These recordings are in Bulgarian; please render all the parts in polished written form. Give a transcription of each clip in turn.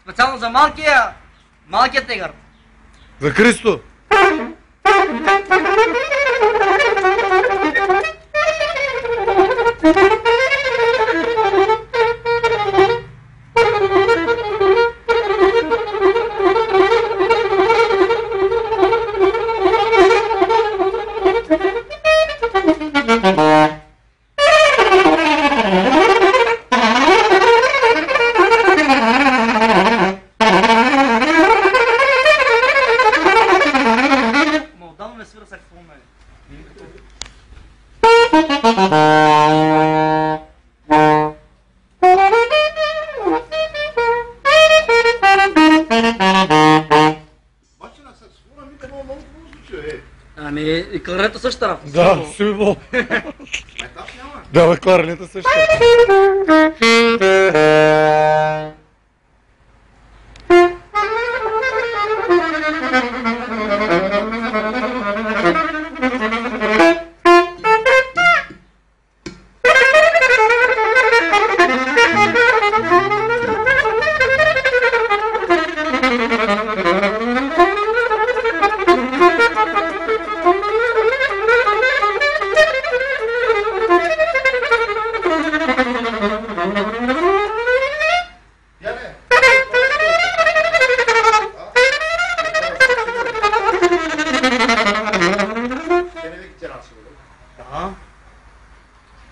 Специално за малкият тигър. За Христо. Ами и кларнета също работа. Да, сигурно. Да, бе, кларнета също.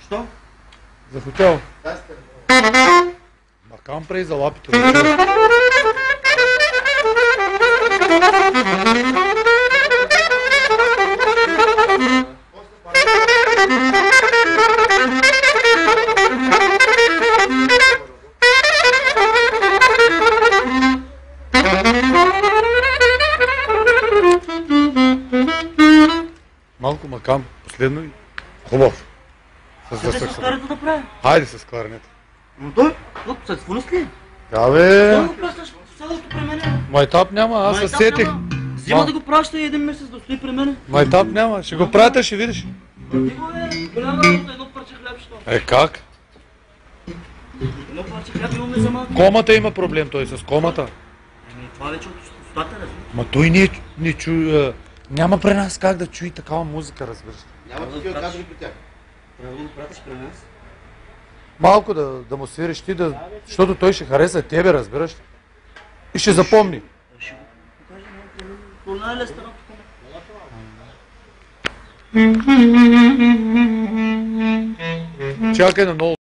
Що? За хотел. Макам прей за лапите. Малко макам, последно и хубав. С кларнета да прави. Хайде с кларнета. Но той, саксофонист ли? Да бе. Да го пращаш цялото при мене. Майтап няма, аз се сетих. Взима да го праща и един месец да стои при мене. Майтап няма, ще го пратя, ще видиш. Диго голяма работа, едно парче хляб, що? Как? Едно парче хляб имаме за малко. Комата има проблем, той с комата. Това вече от устата, разбира. Ма той не чуе. Няма при нас как да чуи такава музика, разбираш. Няма такива казали при тях. Трябва да го пратиш при нас. Малко да му свириш ти, защото той ще хареса тебе, разбираш. И ще запомни. Ще го покажа малко. Това е леста на Чакай на много